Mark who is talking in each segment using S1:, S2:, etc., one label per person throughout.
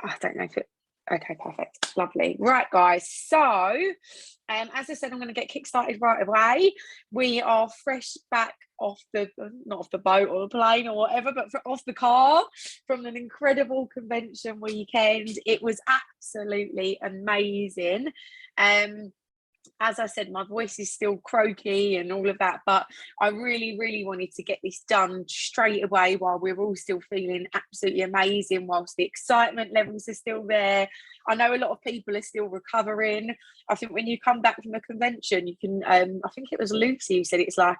S1: I don't know if it. Okay, perfect, lovely. Right, guys. So, as I said, I'm going to get kick-started right away. We are fresh back off the, not off the boat or the plane or whatever, but off the car from an incredible convention weekend. It was absolutely amazing. As I said, my voice is still croaky and all of that, but I really, really wanted to get this done straight away while we're all still feeling absolutely amazing, whilst the excitement levels are still there. I know a lot of people are still recovering. I think when you come back from a convention, you can, I think it was Lucy who said it's like,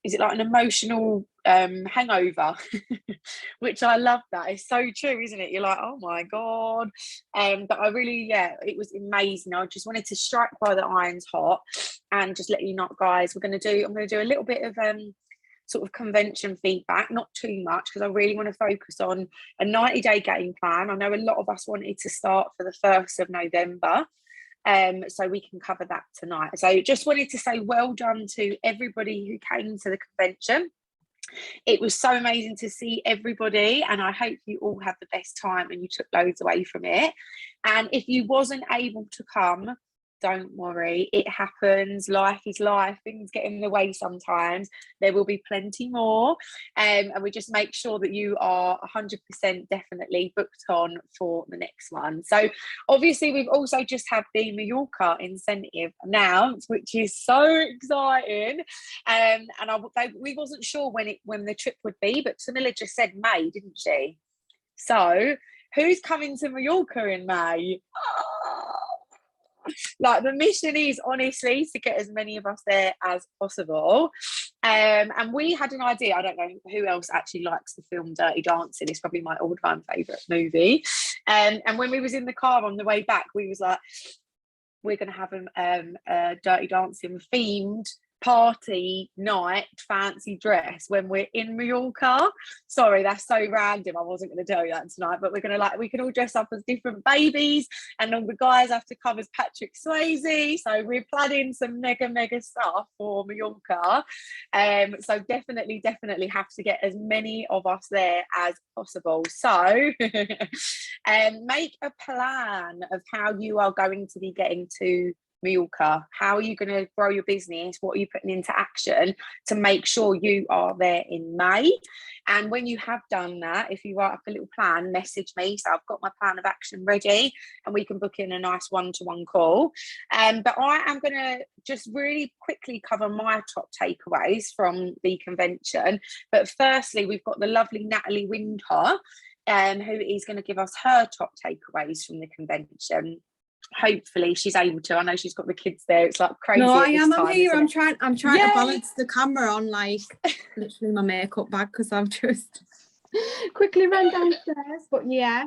S1: is it like an emotional hangover? Which I love that. It's so true, isn't it? You're like, oh my God. But I really, it was amazing. I just wanted to strike while the iron's hot and just let you know, guys, I'm going to do a little bit of sort of convention feedback, not too much, because I really want to focus on a 90-day game plan. I know a lot of us wanted to start for the 1st of November. So we can cover that tonight. So just wanted to say well done to everybody who came to the convention. It was so amazing to see everybody, and I hope you all had the best time and you took loads away from it. And if you wasn't able to come, don't worry, it happens. Life is life, things get in the way sometimes. There will be plenty more, and we just make sure that you are 100% definitely booked on for the next one. So obviously we've also just had the Mallorca incentive announced, which is so exciting, and we wasn't sure when the trip would be, but Camilla just said May, didn't she? So who's coming to Mallorca in May? Like, the mission is honestly to get as many of us there as possible. And we had an idea. I don't know who else actually likes the film Dirty Dancing. It's probably my all-time favourite movie. And when we was in the car on the way back, we was like, we're going to have a Dirty Dancing themed party night fancy dress when we're in Mallorca. Sorry, that's so random. I wasn't going to tell you that tonight, but we can all dress up as different babies, and all the guys have to come as Patrick Swayze. So we're planning some mega stuff for Mallorca. So definitely have to get as many of us there as possible. So make a plan of how you are going to be getting to Mallorca. How are you going to grow your business? What are you putting into action to make sure you are there in May? And when you have done that, if you write up a little plan, message me. So I've got my plan of action ready, and we can book in a nice one-to-one call. But I am going to just really quickly cover my top takeaways from the convention. But firstly, we've got the lovely Natalie Windher, who is going to give us her top takeaways from the convention. Hopefully she's able to. I know she's got the kids there. It's like crazy.
S2: No, I am. I'm here. I'm trying to balance the camera on like literally my makeup bag, because I've just quickly ran downstairs. But yeah.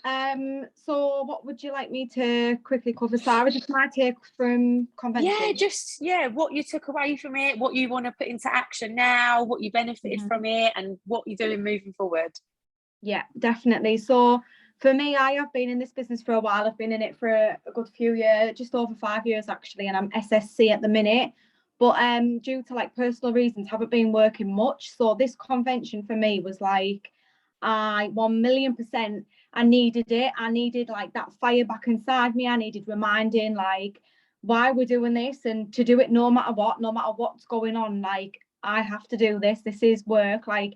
S2: So what would you like me to quickly cover, Sarah? Just my take from convention.
S1: What you took away from it, what you want to put into action now, what you benefited from it, and what you're doing moving forward.
S2: Yeah, definitely. So for me, I have been in this business for a while. I've been in it for a good few years, just over 5 years actually, and I'm SSC at the minute. But due to like personal reasons, haven't been working much. So this convention for me was like, 1,000,000%, I needed it. I needed like that fire back inside me. I needed reminding like why we're doing this, and to do it no matter what's going on. Like, I have to do this. This is work. Like,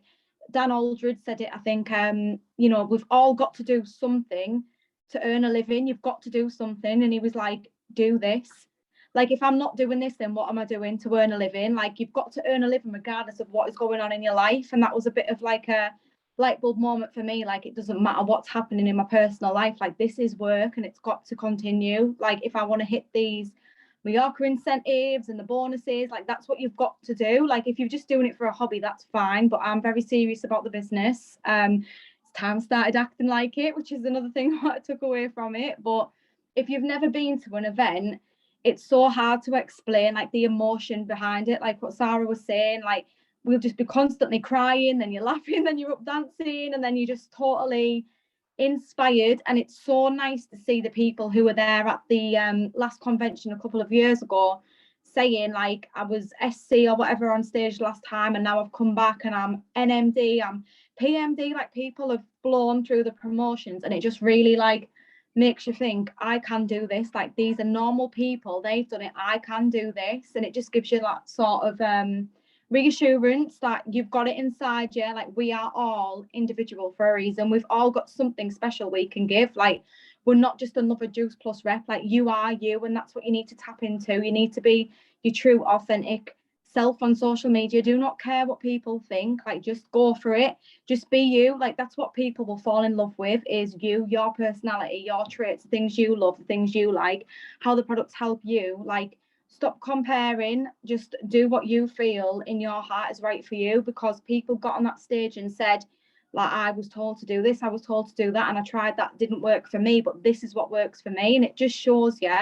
S2: Dan Aldred said it, I think, we've all got to do something to earn a living. You've got to do something. And he was like, do this. Like, if I'm not doing this, then what am I doing to earn a living? Like, you've got to earn a living regardless of what is going on in your life. And that was a bit of like a light bulb moment for me. Like, it doesn't matter what's happening in my personal life. Like, this is work and it's got to continue. Like, if I want to hit these Mallorca incentives and the bonuses, like, that's what you've got to do. Like, if you're just doing it for a hobby, that's fine, but I'm very serious about the business. It's time I started acting like it, which is another thing that I took away from it. But if you've never been to an event, it's so hard to explain like the emotion behind it. Like what Sarah was saying, like, we'll just be constantly crying, then you're laughing, then you're up dancing, and then you're just totally inspired. And it's so nice to see the people who were there at the last convention a couple of years ago saying like, I was SC or whatever on stage last time, and now I've come back and I'm NMD, I'm PMD, like people have blown through the promotions, and it just really like makes you think, I can do this. Like these are normal people, they've done it, I can do this. And it just gives you that sort of reassurance that you've got it inside you. Like we are all individual for a reason. We've all got something special we can give. Like we're not just another Juice Plus rep. Like you are you, and that's what you need to tap into. You need to be your true, authentic self on social media. Do not care what people think. Like just go for it. Just be you. Like that's what people will fall in love with, is you, your personality, your traits, things you love, the things you like, how the products help you. Like stop comparing. Just do what you feel in your heart is right for you, because people got on that stage and said, like, I was told to do this, I was told to do that, and I tried that, didn't work for me, but this is what works for me. And it just shows you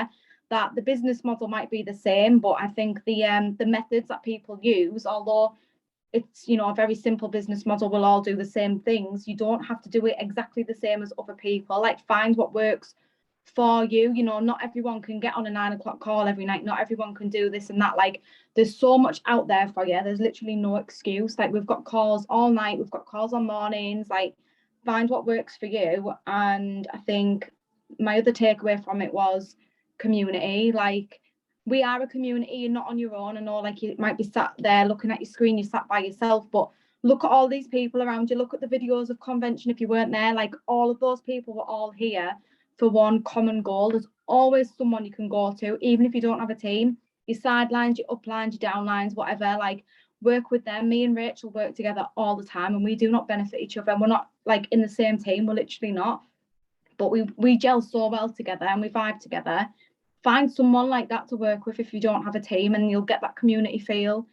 S2: that the business model might be the same, but I think the methods that people use, although it's, you know, a very simple business model, will all do the same things. You don't have to do it exactly the same as other people. Like find what works for you. You know, not everyone can get on a 9 o'clock call every night. Not everyone can do this and that. Like there's so much out there for you. There's literally no excuse. Like we've got calls all night. We've got calls on mornings. Like find what works for you. And I think my other takeaway from it was community. Like we are a community. You're not on your own. I know, like you might be sat there looking at your screen, you're sat by yourself, but look at all these people around you. Look at the videos of convention if you weren't there. Like all of those people were all here for one common goal. There's always someone you can go to, even if you don't have a team. Your sidelines, your uplines, your downlines, whatever. Like work with them. Me and Rachel work together all the time, and we do not benefit each other. And we're not like in the same team. We're literally not. But we gel so well together and we vibe together. Find someone like that to work with if you don't have a team, and you'll get that community feel.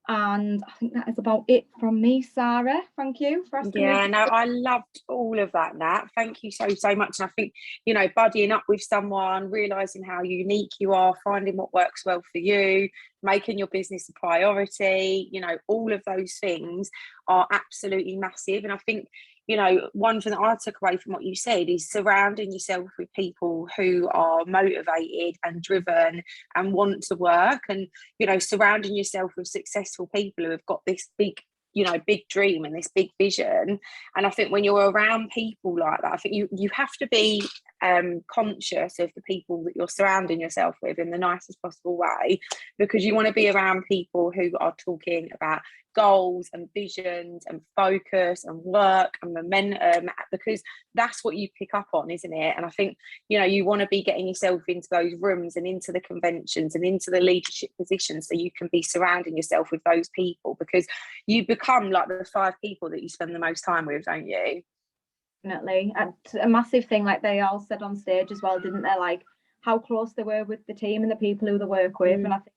S2: And I think that is about it from me, Sarah. Thank you for asking.
S1: Yeah, no, I loved all of that, Nat. Thank you so much. And I think, you know, buddying up with someone, realising how unique you are, finding what works well for you, making your business a priority, you know, all of those things are absolutely massive. And I think, you know, one thing that I took away from what you said is surrounding yourself with people who are motivated and driven and want to work, and, you know, surrounding yourself with successful people who have got this big, you know, big dream and this big vision. And I think when you're around people like that, I think you have to be conscious of the people that you're surrounding yourself with in the nicest possible way, because you want to be around people who are talking about goals and visions and focus and work and momentum, because that's what you pick up on, isn't it? And I think, you know, you want to be getting yourself into those rooms and into the conventions and into the leadership positions, so you can be surrounding yourself with those people, because you become like the 5 people that you spend the most time with, don't you?
S2: Definitely. And a massive thing, like they all said on stage as well, didn't they, like how close they were with the team and the people who they work with. And I think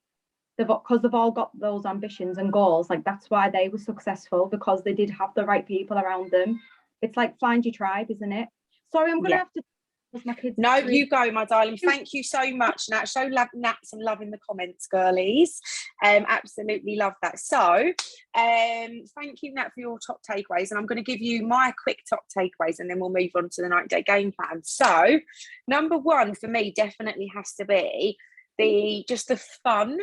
S2: because they've all got those ambitions and goals, like that's why they were successful, because they did have the right people around them. It's like find your tribe, isn't it? Sorry, I'm gonna have to, my kids.
S1: No, you go, my darling. Thank you so much, Nat. Show Nat some love in the comments, girlies. Absolutely love that. So thank you, Nat, for your top takeaways, and I'm going to give you my quick top takeaways, and then we'll move on to the 90-day game plan. So number 1 for me definitely has to be the fun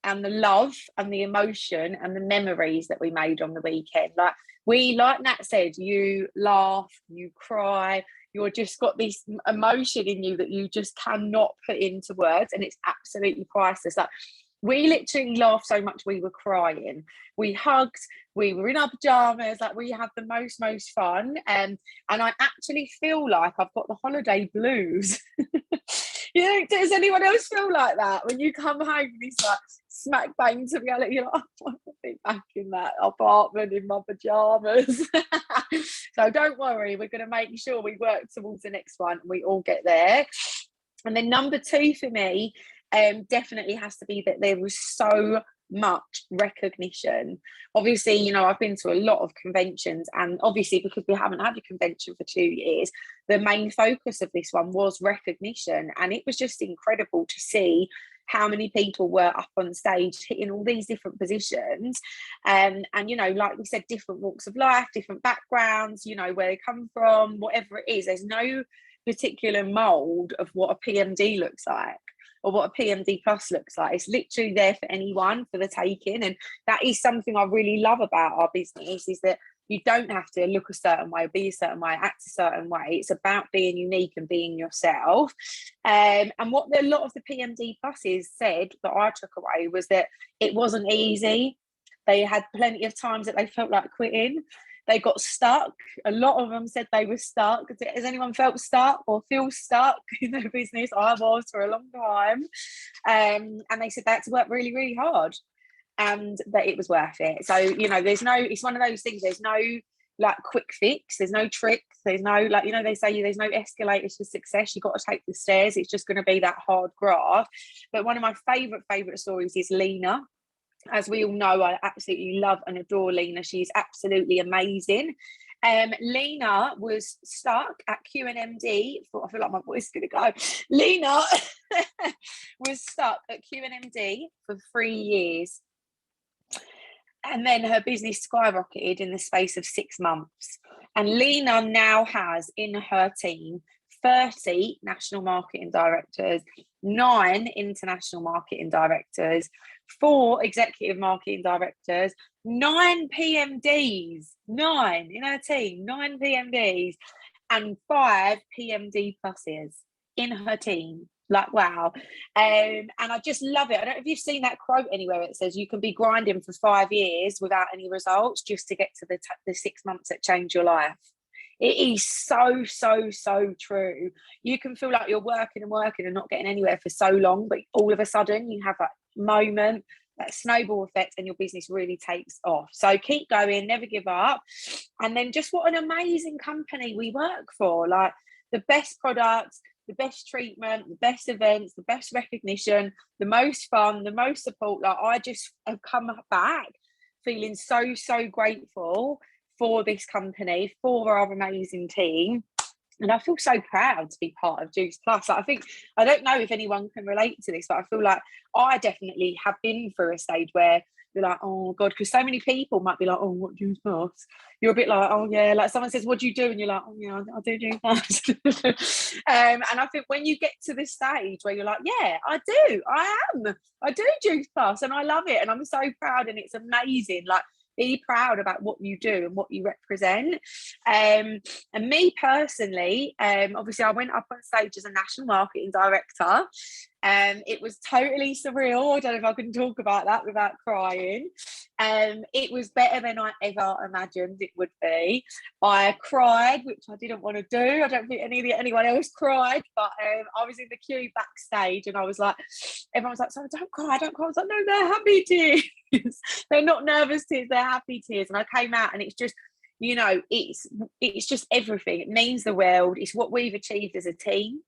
S1: and the love and the emotion and the memories that we made on the weekend. Like Nat said, you laugh, you cry, you're just got this emotion in you that you just cannot put into words, and it's absolutely priceless. Like we literally laughed so much we were crying, we hugged, we were in our pajamas, like we had the most fun. And I actually feel like I've got the holiday blues. You know, does anyone else feel like that when you come home and it's like smack bang to reality? You're like, I want to be back in that apartment in my pajamas. So don't worry, we're going to make sure we work towards the next one and we all get there. And then number 2 for me definitely has to be that there was so much recognition. Obviously, you know, I've been to a lot of conventions, and obviously because we haven't had a convention for 2 years, the main focus of this one was recognition. And it was just incredible to see how many people were up on stage hitting all these different positions, and you know, like we said, different walks of life, different backgrounds, you know, where they come from, whatever it is. There's no particular mold of what a PMD looks like or what a PMD plus looks like. It's literally there for anyone, for the taking. And that is something I really love about our business, is that You don't have to look a certain way, be a certain way, act a certain way. It's about being unique and being yourself. And what a lot of the PMD pluses said that I took away was that it wasn't easy. They had plenty of times that they felt like quitting. They got stuck. A lot of them said they were stuck. Has anyone felt stuck or feel stuck in their business? I was for a long time. And they said they had to work really, really hard, and that it was worth it. So, you know, it's one of those things, there's no like quick fix, there's no trick, there's no, like, you know, they say there's no escalators to success, you've got to take the stairs, it's just going to be that hard graft. But one of my favorite stories is Lena. As we all know, I absolutely love and adore Lena. She's absolutely amazing. Lena was stuck at QNMD I feel like my voice is going to go. Lena was stuck at QNMD for 3 years. And then her business skyrocketed in the space of 6 months. And Lena now has in her team 30 national marketing directors, 9 international marketing directors, 4 executive marketing directors, 9 PMDs, 9 in her team, 9 PMDs, and 5 PMD pluses in her team. Like, wow. And I just love it. I don't know if you've seen that quote anywhere. It says you can be grinding for 5 years without any results just to get to the 6 months that change your life. It is so true. You can feel like you're working and not getting anywhere for so long, but all of a sudden you have that moment, that snowball effect, and your business really takes off. So keep going, never give up. And then just what an amazing company we work for. Like, the best products, the best treatment, the best events, the best recognition, the most fun, the most support. Like, I just have come back feeling so grateful for this company, for our amazing team. And I feel so proud to be part of Juice Plus. Like, I don't know if anyone can relate to this, but I feel like I definitely have been through a stage where you're like, oh God, because so many people might be like, oh, what Juice Plus? You're a bit like, oh yeah, like someone says, what do you do? And you're like, oh yeah, I do Juice Plus. And I think when you get to this stage where you're like, yeah, I do Juice Plus, and I love it, and I'm so proud, and it's amazing. Like, be proud about what you do and what you represent. And me personally, obviously I went up on stage as a national marketing director. It was totally surreal. I don't know if I can talk about that without crying. It was better than I ever imagined it would be. I cried, which I didn't want to do. I don't think anyone else cried, but I was in the queue backstage, and I was like, everyone was like, so don't cry. I was like, no, they're happy tears. They're not nervous tears, they're happy tears. And I came out, and it's just, you know, it's just everything. It means the world. It's what we've achieved as a team.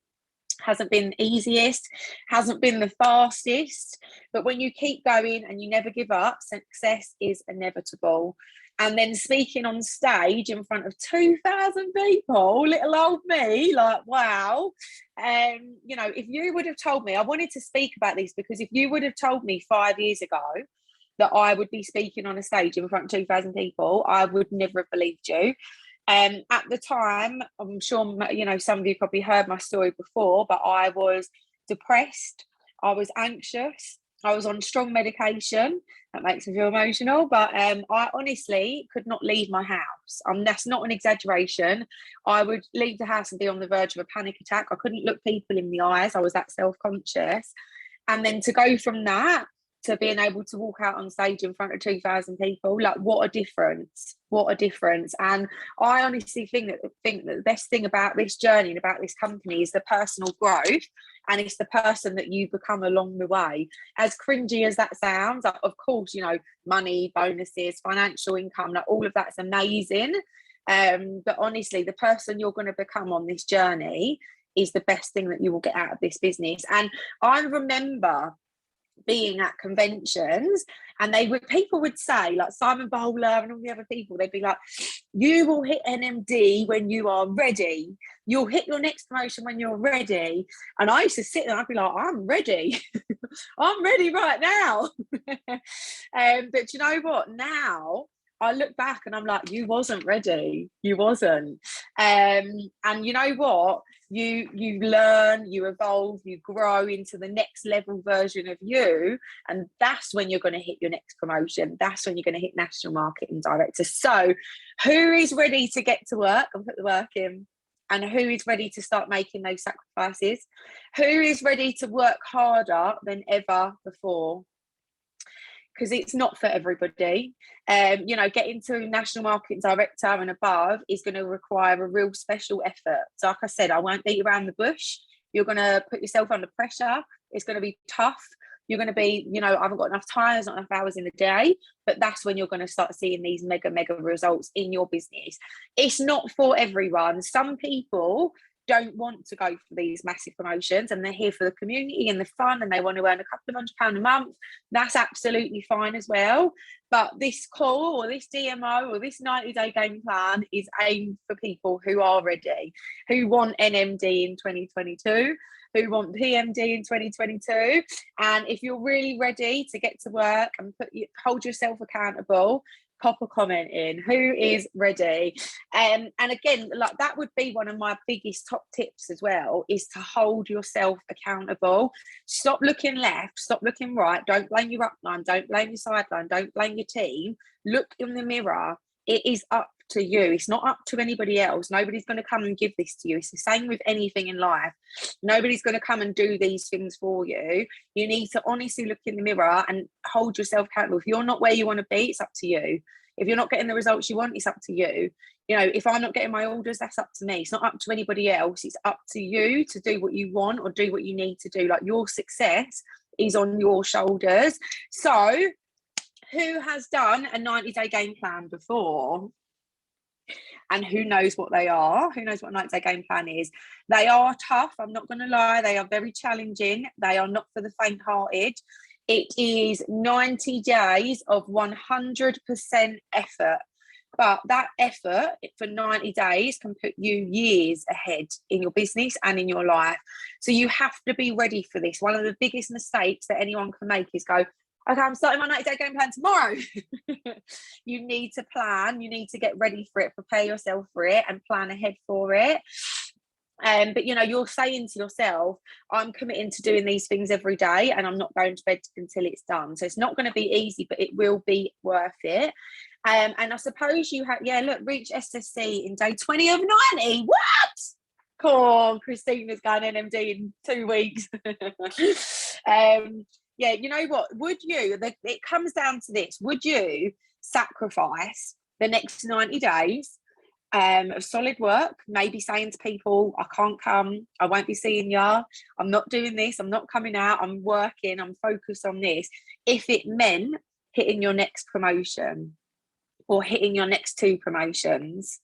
S1: Hasn't been the easiest, hasn't been the fastest, but when you keep going and you never give up, success is inevitable. And then speaking on stage in front of 2,000 people, little old me, like, wow. You know, if you would have told me, I wanted to speak about this because if you would have told me 5 years ago that I would be speaking on a stage in front of 2,000 people, I would never have believed you. At the time, I'm sure, you know, some of you probably heard my story before, but I was depressed, I was anxious, I was on strong medication. That makes me feel emotional, but I honestly could not leave my house. That's not an exaggeration. I would leave the house and be on the verge of a panic attack. I couldn't look people in the eyes. I was that self-conscious. And then to go from that to being able to walk out on stage in front of 2,000 people, like, what a difference. And I honestly think that the best thing about this journey and about this company is the personal growth, and it's the person that you become along the way. As cringy as that sounds, like, of course, you know, money, bonuses, financial income, like, all of that's amazing, but honestly, the person you're going to become on this journey is the best thing that you will get out of this business. And I remember being at conventions, and people would say, like Simon Bowler and all the other people, they'd be like, you will hit NMD when you are ready, you'll hit your next promotion when you're ready. And I used to sit there and I'd be like, I'm ready. I'm ready right now. But you know what, now I look back and I'm like, you wasn't ready. You wasn't. And you know what? You learn, you evolve, you grow into the next level version of you. And that's when you're going to hit your next promotion. That's when you're going to hit national marketing director. So who is ready to get to work and put the work in? And who is ready to start making those sacrifices? Who is ready to work harder than ever before? Because it's not for everybody. You know, getting to national marketing director and above is going to require a real special effort. So like I said, I won't beat around the bush. You're going to put yourself under pressure. It's going to be tough. You're going to be, you know, I haven't got enough time, there's not enough hours in the day, but that's when you're going to start seeing these mega results in your business. It's not for everyone. Some people don't want to go for these massive promotions and they're here for the community and the fun and they want to earn a couple of £100 a month. That's absolutely fine as well. But this call or this DMO or this 90-day game plan is aimed for people who are ready, who want NMD in 2022, who want PMD in 2022. And if you're really ready to get to work and hold yourself accountable, pop a comment in. Who is ready? And again, like that would be one of my biggest top tips as well, is to hold yourself accountable. Stop looking left, stop looking right. Don't blame your upline, don't blame your sideline, don't blame your team. Look in the mirror. It is up to you. It's not up to anybody else. Nobody's going to come and give this to you. It's the same with anything in life. Nobody's going to come and do these things for you. You need to honestly look in the mirror and hold yourself accountable. If you're not where you want to be, it's up to you. If you're not getting the results you want, it's up to you. You know, if I'm not getting my orders, that's up to me. It's not up to anybody else. It's up to you to do what you want or do what you need to do. Like, your success is on your shoulders. So who has done a 90-day game plan before? And who knows what they are? Who knows what a 90-day game plan is? They are tough. I'm not going to lie. They are very challenging. They are not for the faint-hearted. It is 90 days of 100% effort. But that effort for 90 days can put you years ahead in your business and in your life. So you have to be ready for this. One of the biggest mistakes that anyone can make is go, okay, I'm starting my 90-day game plan tomorrow. You need to plan. You need to get ready for it, prepare yourself for it and plan ahead for it. But, you know, you're saying to yourself, I'm committing to doing these things every day and I'm not going to bed until it's done. So it's not going to be easy, but it will be worth it. And I suppose you have, reach SSC in day 20 of 90. What? Come on, Christina's going NMD in 2 weeks. Yeah, you know what? Would you, it comes down to this, would you sacrifice the next 90 days of solid work, maybe saying to people, I can't come, I won't be seeing you, I'm not doing this, I'm not coming out, I'm working, I'm focused on this, if it meant hitting your next promotion or hitting your next 2 promotions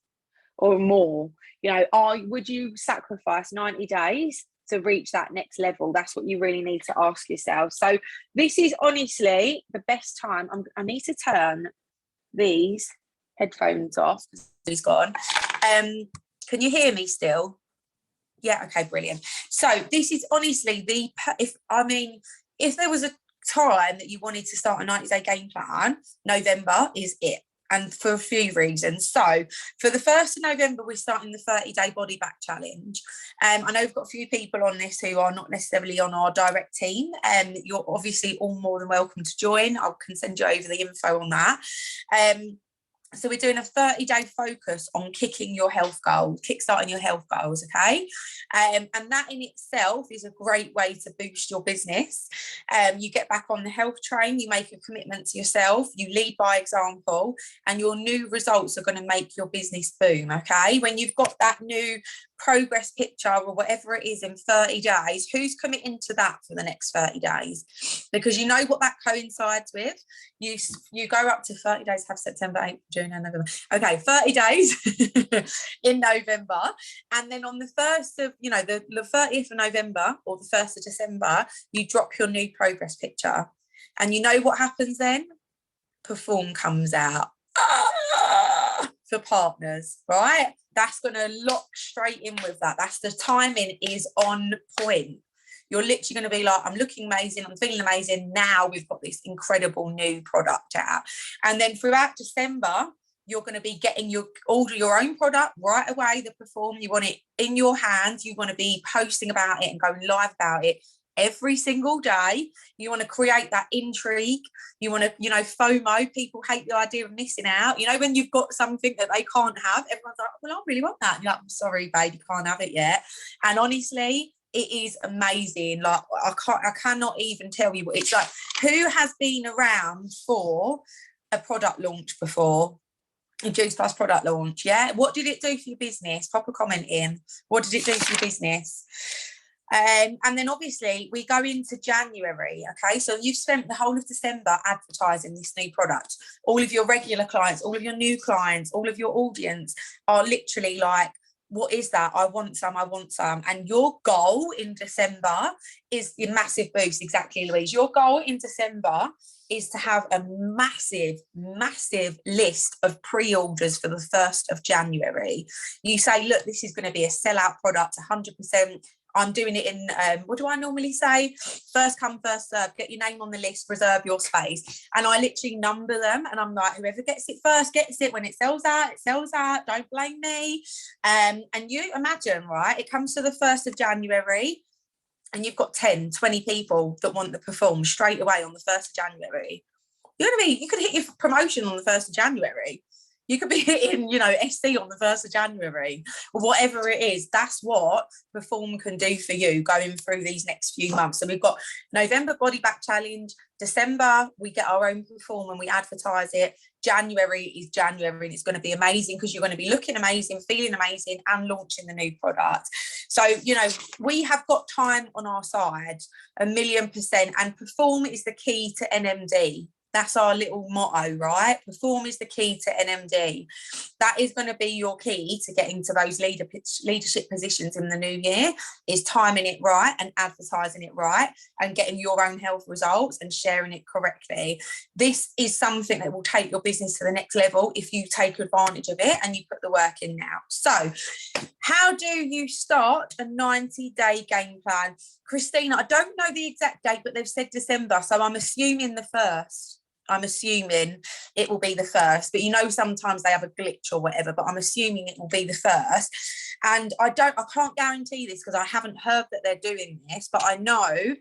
S1: or more? You know, would you sacrifice 90 days to reach that next level? That's what you really need to ask yourself. So this is honestly the best time. I need to turn these headphones off. He's gone. Can you hear me still? Yeah, okay, brilliant. So this is honestly if there was a time that you wanted to start a 90-day game plan, November is it. And for a few reasons. So for the 1st of November, we're starting the 30-day body back challenge. I know we've got a few people on this who are not necessarily on our direct team. You're obviously all more than welcome to join. I can send you over the info on that. So we're doing a 30-day focus on kickstarting your health goals, okay? And that in itself is a great way to boost your business. You get back on the health train, you make a commitment to yourself, you lead by example, and your new results are going to make your business boom, okay? When you've got that new progress picture or whatever it is in 30 days, who's committing to that for the next 30 days? Because you know what that coincides with. You go up to 30 days, have September, April, June and November. Okay, 30 days in November. And then on the 1st of, the 30th of November or the 1st of December, you drop your new progress picture. And you know what happens then? Perform comes out. For partners, right? That's going to lock straight in with that. That's the timing is on point.
S3: You're literally going to be like, I'm looking amazing, I'm feeling amazing. Now we've got this incredible new product out. And then throughout December, you're going to be getting order your own product right away, the Perform. You want it in your hands. You want to be posting about it and going live about it every single day. You want to create that intrigue. You want to, FOMO. People hate the idea of missing out. When you've got something that they can't have, everyone's like, well, I really want that. And you're like, I'm sorry, babe, you can't have it yet. And honestly, it is amazing. Like, I cannot even tell you what it's like. Who has been around for a product launch before? A Juice Plus product launch, yeah? What did it do for your business? Pop a comment in. What did it do for your business? And then obviously we go into January, okay? So you've spent the whole of December advertising this new product. All of your regular clients, all of your new clients, all of your audience are literally like, what is that? I want some. And your goal in December is your massive boost. Exactly, Louise. Your goal in December is to have a massive list of pre-orders for the 1st of January. You say, look, this is going to be a sellout product, 100%. I'm doing it in, what do I normally say? First come, first serve, get your name on the list, reserve your space. And I literally number them and I'm like, whoever gets it first gets it. When it sells out, it sells out. Don't blame me. And you imagine, right, it comes to the 1st of January and you've got 10, 20 people that want to Perform straight away on the 1st of January. You could hit your promotion on the 1st of January. You could be hitting, SC on the 1st of January or whatever it is. That's what Perform can do for you going through these next few months. So we've got November Body Back Challenge. December, we get our own Perform and we advertise it. January is January and it's going to be amazing because you're going to be looking amazing, feeling amazing and launching the new product. So, we have got time on our side, 1,000,000%. And Perform is the key to NMD. That's our little motto, right? Perform is the key to NMD. That is going to be your key to getting to those leadership positions in the new year, is timing it right and advertising it right and getting your own health results and sharing it correctly. This is something that will take your business to the next level if you take advantage of it and you put the work in now. So how do you start a 90-day game plan? Christina, I don't know the exact date, but they've said December. So I'm assuming the 1st. I'm assuming it will be the 1st, but sometimes they have a glitch or whatever, but I'm assuming it will be the 1st. And I can't guarantee this because I haven't heard that they're doing this, but I know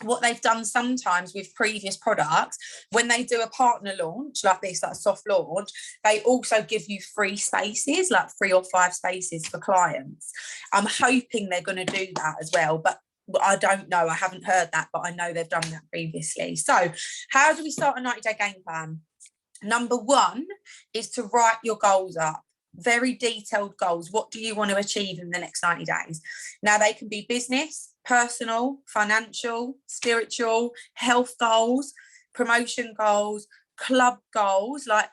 S3: what they've done sometimes with previous products. When they do a partner launch like this, like a soft launch, they also give you free spaces, like 3 or 5 spaces for clients. I'm hoping they're going to do that as well, but I don't know. I haven't heard that, but I know they've done that previously. So how do we start a 90-day game plan? Number 1 is to write your goals up. Very detailed goals. What do you want to achieve in the next 90 days? Now, they can be business, personal, financial, spiritual, health goals, promotion goals, club goals. Like,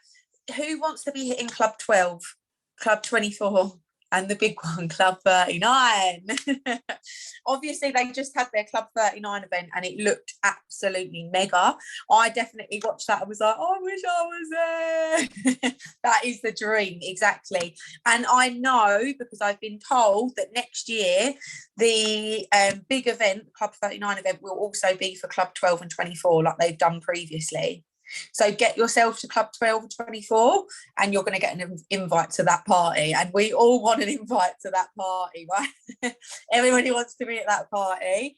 S3: who wants to be hitting Club 12, Club 24? And the big one, Club 39. Obviously, they just had their Club 39 event and it looked absolutely mega. I definitely watched that. I was like, oh, I wish I was there. That is the dream, exactly. And I know, because I've been told, that next year, the big event, Club 39 event, will also be for Club 12 and 24, like they've done previously. So get yourself to Club 12 and 24 and you're going to get an invite to that party. And we all want an invite to that party, right? Everybody wants to be at that party.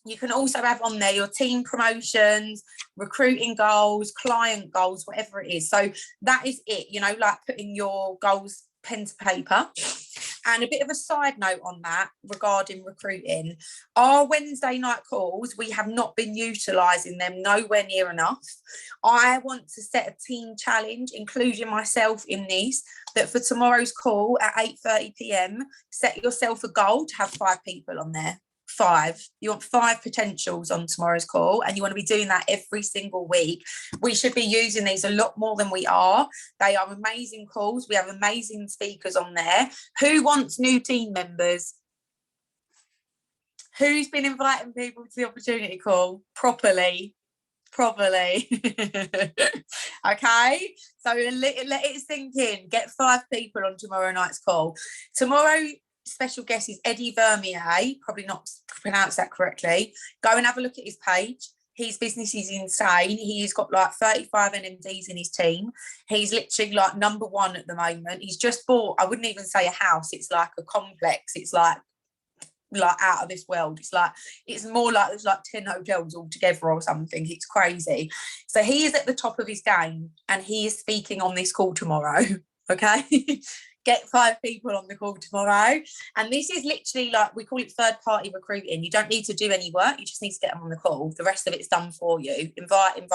S3: You can also have on there your team promotions, recruiting goals, client goals, whatever it is. So that is it, like putting your goals pen to paper. And a bit of a side note on that regarding recruiting, our Wednesday night calls, we have not been utilising them nowhere near enough. I want to set a team challenge, including myself in this, that for tomorrow's call at 8:30 p.m, set yourself a goal to have 5 people on there. 5. You want 5 potentials on tomorrow's call, and you want to be doing that every single week. We should be using these a lot more than we are. They are amazing calls. We have amazing speakers on there. Who wants new team members? Who's been inviting people to the opportunity call properly? Okay, so let it sink in. Get 5 people on tomorrow night's call. Tomorrow special guest is Eddie Vermeer, probably not pronounced that correctly. Go and have a look at his page. His business is insane. He's got like 35 NMDs in his team. He's literally like number one at the moment. He's just bought, I wouldn't even say a house, it's like a complex. It's like out of this world. It's more like there's like 10 hotels all together or something. It's crazy. So he is at the top of his game, and he is speaking on this call tomorrow. Okay. Get 5 people on the call tomorrow. And this is literally like, we call it third party recruiting. You don't need to do any work. You just need to get them on the call. The rest of it's done for you. Invite and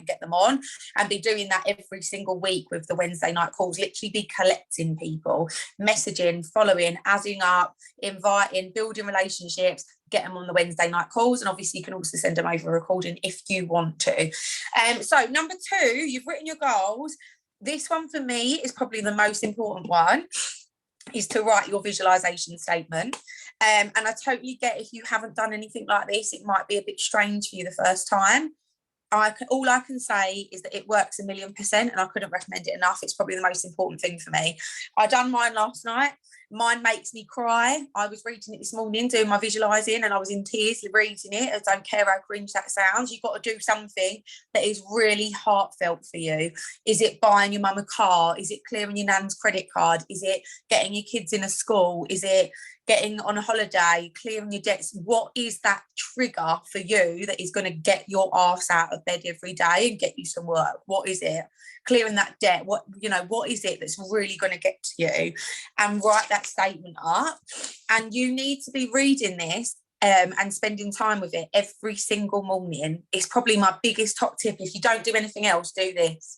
S3: get them on, and be doing that every single week with the Wednesday night calls. Literally be collecting people, messaging, following, adding up, inviting, building relationships, get them on the Wednesday night calls. And obviously you can also send them over a recording if you want to. So number 2, you've written your goals. This one for me is probably the most important one, is to write your visualization statement. And I totally get, if you haven't done anything like this, it might be a bit strange for you the first time. All I can say is that it works 1,000,000%, and I couldn't recommend it enough. It's probably the most important thing for me. I done mine last night. Mine makes me cry. I was reading it this morning, doing my visualizing, and I was in tears reading it. I don't care how cringe that sounds. You've got to do something that is really heartfelt for you. Is it buying your mum a car? Is it clearing your nan's credit card? Is it getting your kids in a school? Is it getting on a holiday, clearing your debts? What is that trigger for you that is going to get your arse out of bed every day and get you some work? What is it? Clearing that debt. What is it that's really going to get to you? And write that statement up. And you need to be reading this and spending time with it every single morning. It's probably my biggest top tip. If you don't do anything else, do this.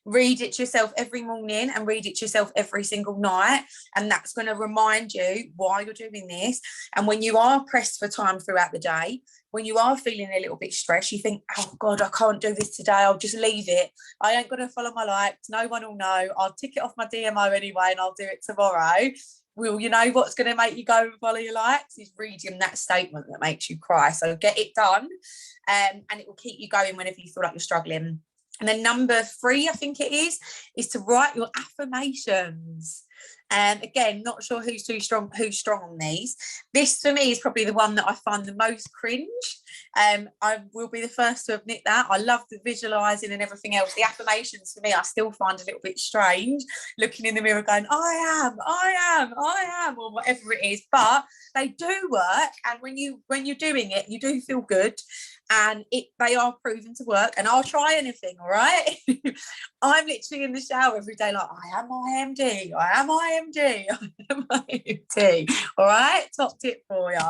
S3: Read it to yourself every morning and read it to yourself every single night. And that's going to remind you why you're doing this. And when you are pressed for time throughout the day, when you are feeling a little bit stressed, you think, oh God, I can't do this today. I'll just leave it. I ain't going to follow my likes. No one will know. I'll tick it off my DMO anyway, and I'll do it tomorrow. Well, you know what's going to make you go and follow your likes is reading that statement that makes you cry. So get it done, and it will keep you going whenever you feel like you're struggling. And then number 3, I think it is to write your affirmations. And again, not sure who's strong on these. This for me is probably the one that I find the most cringe. I will be the first to admit that. I love the visualizing and everything else. The affirmations for me, I still find a little bit strange, looking in the mirror going, I am, or whatever it is. But they do work. And when you're doing it, you do feel good. And they are proven to work. And I'll try anything, all right? I'm literally in the shower every day like, I am IMD, I am IMD, I am IMD. All right, top tip for you.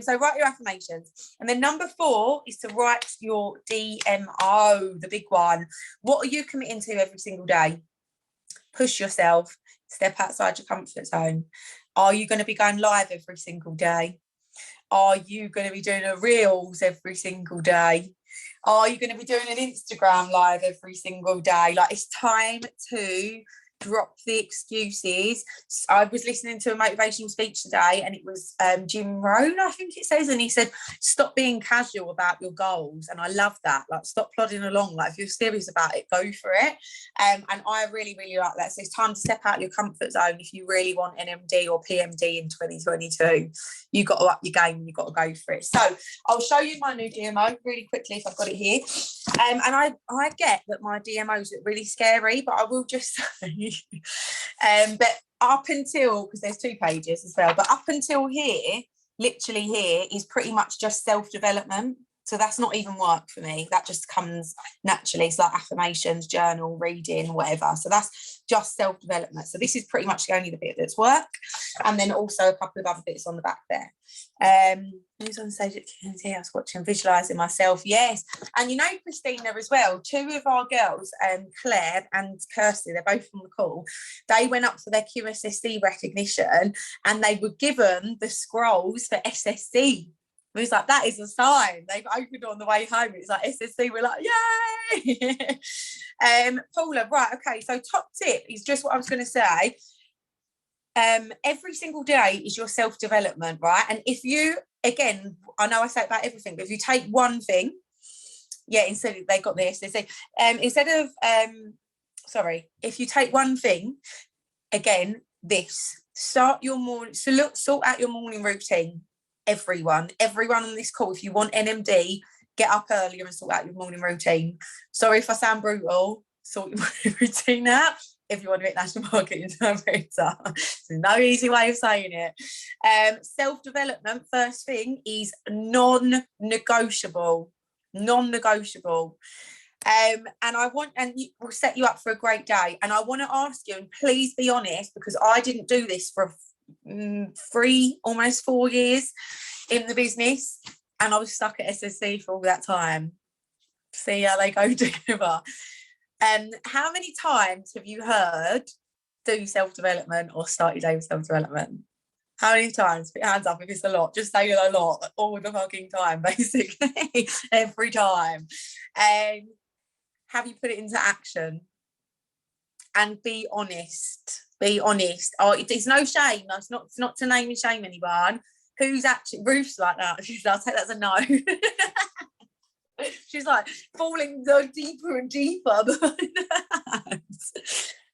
S3: So write your affirmations. And then number 4 is to write your DMO, the big one. What are you committing to every single day? Push yourself, step outside your comfort zone. Are you going to be going live every single day? Are you going to be doing a reels every single day? Are you going to be doing an Instagram live every single day? Like, it's time to drop the excuses. I was listening to a motivational speech today, and it was Jim Rohn, I think it says, and he said, stop being casual about your goals. And I love that. Like, stop plodding along. Like, if you're serious about it, go for it. And I really, really like that. So it's time to step out of your comfort zone if you really want NMD or PMD in 2022. You've got to up your game, and you've got to go for it. So I'll show you my new DMO really quickly if I've got it here. And I get that my DMOs look really scary, but I will just say, but up until, because there's 2 pages as well, but up until here, literally here, is pretty much just self-development. So that's not even work for me. That just comes naturally. It's like affirmations, journal, reading, whatever. So that's just self-development. So this is pretty much the only bit that's work. And then also a couple of other bits on the back there. Who's on stage at TNT? I was watching, visualising myself. Yes. And you know Christina as well. 2 of our girls, Claire and Kirsty, they're both on the call. They went up for their QSSD recognition, and they were given the scrolls for SSD. It was like, that is a sign. They've opened on the way home. It's like SSC. We're like, yay! Paula, right, okay. So top tip is just what I was going to say. Every single day is your self-development, right? And if you, again, I know I say about everything, but if you take one thing, instead of, they got this, they say, if you take one thing, again, this. Start your morning, sort out your morning routine. Everyone on this call, if you want NMD, get up earlier and sort out your morning routine. Sorry if I sound brutal, sort your morning routine out. If you want to be national marketing interpreter, there's no easy way of saying it. Self-development, first thing, is non-negotiable. And we'll set you up for a great day. And I want to ask you, and please be honest, because I didn't do this for almost 4 years in the business, and I was stuck at SSC for all that time. See how they go together. How many times have you heard do self-development or start your day with self-development? How many times? Put your hands up if it's a lot. Just say a lot all the fucking time, basically. Every time. Have you put it into action? And be honest. Oh, there's no shame. It's not to name and shame anyone. Who's actually Ruth's like that? I'll take that as a no. She's like falling deeper and deeper.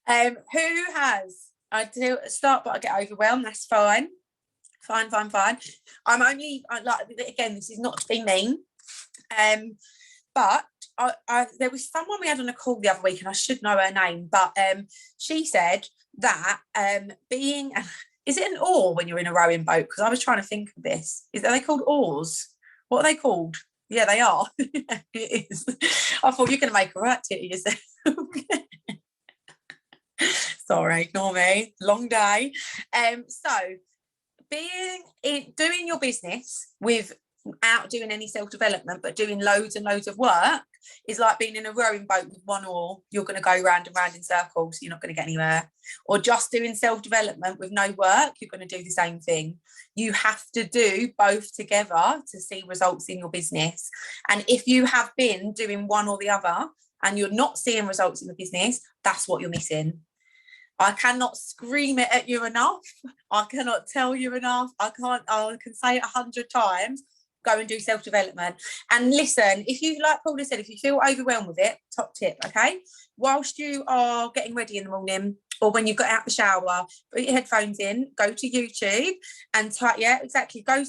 S3: Who has? I do start, but I get overwhelmed. That's fine. Fine. I'm only like, again, this is not to be mean. But there was someone we had on a call the other week, and I should know her name, but she said that being, is it an oar when you're in a rowing boat? Because I was trying to think of this. Are they called oars? What are they called? Yeah, they are. It is. I thought you're going to make a rat to yourself. Sorry, ignore me. Long day. So doing your business without doing any self-development, but doing loads and loads of work is like being in a rowing boat with one oar. You're going to go round and round in circles. You're not going to get anywhere. Or just doing self-development with no work, you're going to do the same thing. You have to do both together to see results in your business. And if you have been doing one or the other and you're not seeing results in the business, that's what you're missing. I cannot scream it at you enough. I cannot tell you enough. I can say it 100 times. Go and do self-development. And listen, if you, like Paula said, if you feel overwhelmed with it, top tip, okay? Whilst you are getting ready in the morning, or when you've got out the shower, put your headphones in, go to YouTube and type, yeah, exactly. I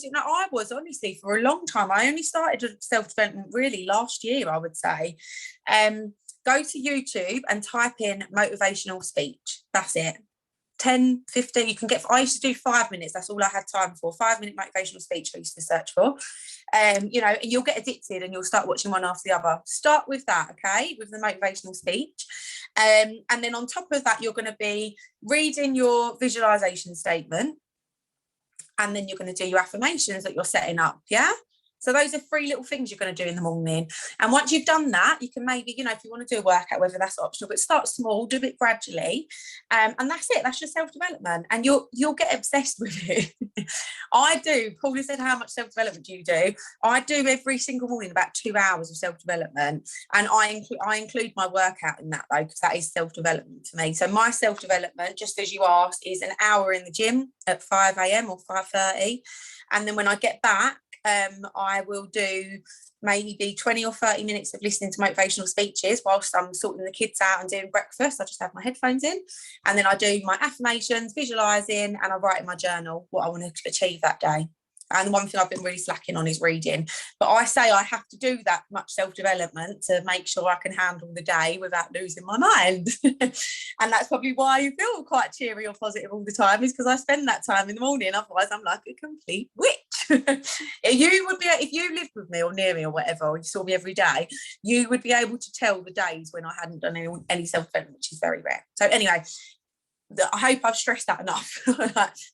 S3: was honestly for a long time. I only started self-development really last year, I would say. Go to YouTube and type in motivational speech. That's it. 10, 15, you can get, I used to do 5 minutes. That's all I had time for. 5-minute motivational speech I used to search for. You'll get addicted and you'll start watching one after the other. Start with that, okay? With the motivational speech. And then on top of that, you're going to be reading your visualization statement. And then you're going to do your affirmations that you're setting up, yeah? So those are 3 little things you're going to do in the morning. And once you've done that, you can maybe, if you want to do a workout, whether that's optional, but start small, do it gradually. And that's it. That's your self-development. And you'll get obsessed with it. I do. Paula said, how much self-development do you do? I do every single morning about 2 hours of self-development. And I include my workout in that, though, because that is self-development for me. So my self-development, just as you asked, is an hour in the gym at 5 a.m. or 5:30. And then when I get back, I will do maybe 20 or 30 minutes of listening to motivational speeches whilst I'm sorting the kids out and doing breakfast. I just have my headphones in, and then I do my affirmations, visualizing, and I write in my journal what I want to achieve that day. And one thing I've been really slacking on is reading. But I say I have to do that much self-development to make sure I can handle the day without losing my mind. And that's probably why you feel quite cheery or positive all the time, is because I spend that time in the morning. Otherwise, I'm like a complete witch. You would be, if you lived with me or near me or whatever, or you saw me every day, you would be able to tell the days when I hadn't done any self-development, which is very rare. So anyway, I hope I've stressed that enough.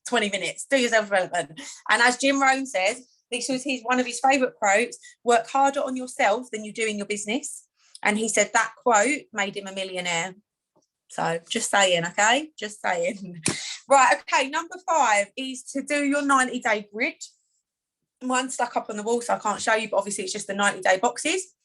S3: 20 minutes, do your self-development. And as Jim Rohn says, this was one of his favourite quotes: work harder on yourself than you do in your business. And he said that quote made him a millionaire. So just saying, okay? Just saying. Right, okay, number 5 is to do your 90-day grid. Mine's stuck up on the wall, so I can't show you, but obviously it's just the 90-day boxes.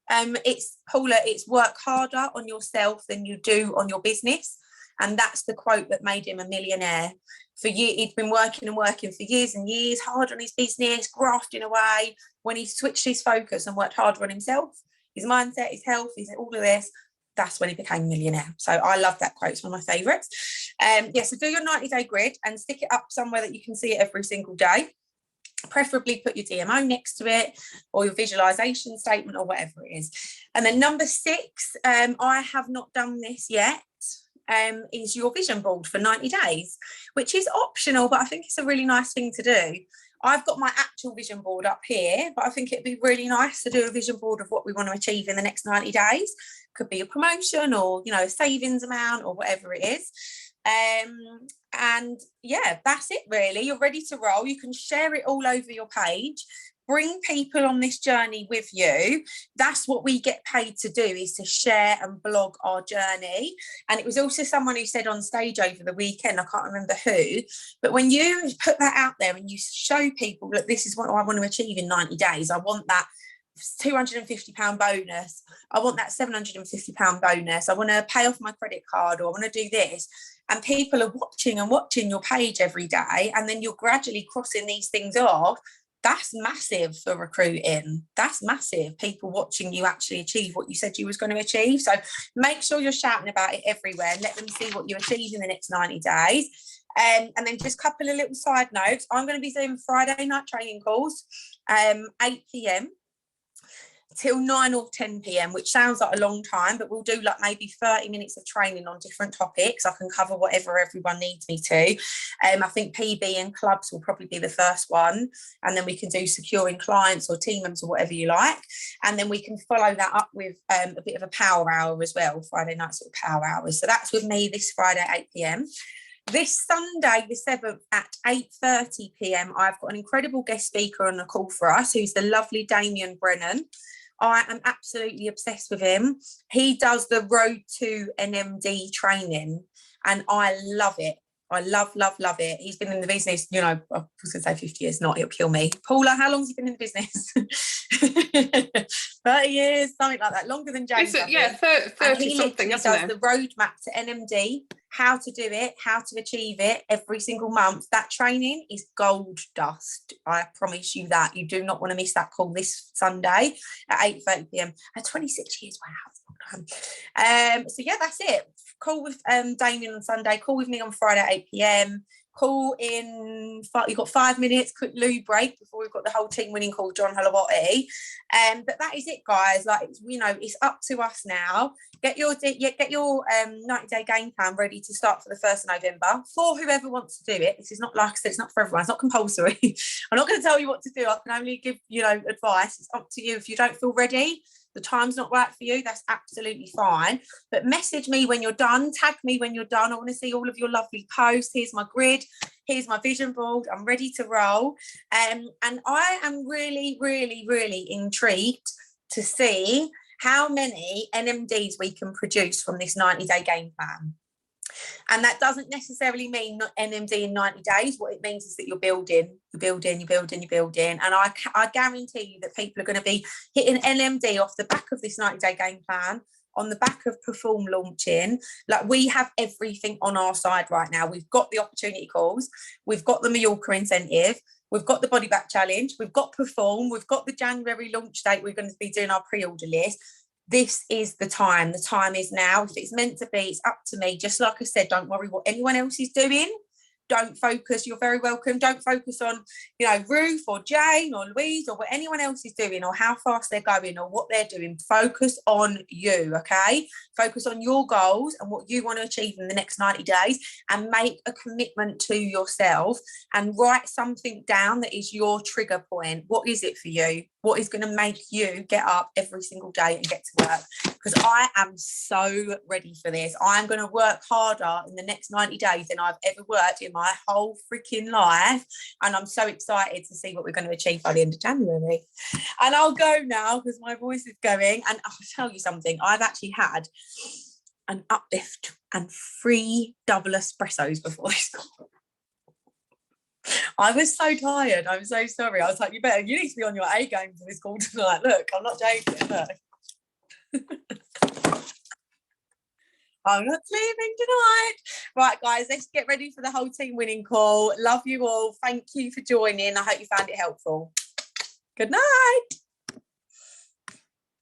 S3: It's work harder on yourself than you do on your business. And that's the quote that made him a millionaire. For years, he'd been working and working for years and years, hard on his business, grafting away. When he switched his focus and worked harder on himself, his mindset, his health, all of this, that's when he became a millionaire. So I love that quote. It's one of my favourites. So do your 90-day grid and stick it up somewhere that you can see it every single day. Preferably put your DMO next to it, or your visualization statement, or whatever it is. And then number 6, I have not done this yet, is your vision board for 90 days, which is optional, but I think it's a really nice thing to do. I've got my actual vision board up here, but I think it'd be really nice to do a vision board of what we want to achieve in the next 90 days. Could be a promotion, or, you know, a savings amount, or whatever it is. And yeah, that's it really. You're ready to roll. You can share it all over your page. Bring people on this journey with you. That's what we get paid to do, is to share and blog our journey. And it was also someone who said on stage over the weekend, I can't remember who, but when you put that out there and you show people that this is what I want to achieve in 90 days, I want that £250 bonus, I want that £750 bonus, I want to pay off my credit card, or I want to do this, and people are watching your page every day, and then you're gradually crossing these things off. That's massive for recruiting. That's massive. People watching you actually achieve what you said you was going to achieve. So make sure you're shouting about it everywhere and let them see what you achieve in the next 90 days. And then just a couple of little side notes. I'm going to be doing Friday night training calls, 8 p.m. till 9 or 10 p.m, which sounds like a long time, but we'll do like maybe 30 minutes of training on different topics. I can cover whatever everyone needs me to. I think PB and clubs will probably be the first one, and then we can do securing clients or team members or whatever you like, and then we can follow that up with a bit of a power hour as well, Friday night sort of power hours. So that's with me this Friday 8 p.m. This Sunday, the 7th at 8:30 p.m, I've got an incredible guest speaker on the call for us, who's the lovely Damien Brennan. I am absolutely obsessed with him. He does the Road to NMD training, and I love it. I love it. He's been in the business, you know, I was going to say 50 years, not, it'll kill me. Paula, how long has he been in the business? 30 years, something like that, longer than James.
S1: 30 something,
S3: does the roadmap to NMD, how to do it, how to achieve it every single month. That training is gold dust. I promise you that. You do not want to miss that call this Sunday at 8:30 p.m. At 26 years, wow. So yeah, that's it. Call with Damien on Sunday, call with me on Friday at 8 p.m. Call in, you've got 5 minutes, quick loo break before we've got the whole team winning call, John Halawati. But that is it, guys. Like, you know, it's up to us now. Get your 90-day game plan ready to start for the 1st of November for whoever wants to do it. This is not, like I said, it's not for everyone. It's not compulsory. I'm not going to tell you what to do. I can only give, you know, advice. It's up to you. If you don't feel ready, the time's not right for you, that's absolutely fine. But message me when you're done, tag me when you're done. I want to see all of your lovely posts. Here's my grid, here's my vision board. I'm ready to roll. And I am really, really, really intrigued to see how many NMDs we can produce from this 90-day game plan. And that doesn't necessarily mean not NMD in 90 days. What it means is that you're building. And I guarantee you that people are going to be hitting NMD off the back of this 90-day game plan, on the back of Perform launching. Like, we have everything on our side right now. We've got the opportunity calls. We've got the Mallorca incentive. We've got the Body Back Challenge. We've got Perform. We've got the January launch date. We're going to be doing our pre-order list. This is the time. The time is now. If it's meant to be, it's up to me. Just like I said, don't worry what anyone else is doing. Don't focus. You're very welcome. Don't focus on, you know, Ruth or Jane or Louise or what anyone else is doing or how fast they're going or what they're doing. Focus on you, okay? Focus on your goals and what you want to achieve in the next 90 days, and make a commitment to yourself and write something down that is your trigger point. What is it for you? What is going to make you get up every single day and get to work? Because I am so ready for this. I'm going to work harder in the next 90 days than I've ever worked in my whole freaking life. And I'm so excited to see what we're going to achieve by the end of January. And I'll go now because my voice is going. And I'll tell you something. I've actually had an uplift and 3 double espressos before this call. I was so tired. I'm so sorry. I was like, you need to be on your A game for this call tonight. Look, I'm not joking. Look. I'm not sleeping tonight. Right, guys, let's get ready for the whole team winning call. Love you all. Thank you for joining. I hope you found it helpful. Good night.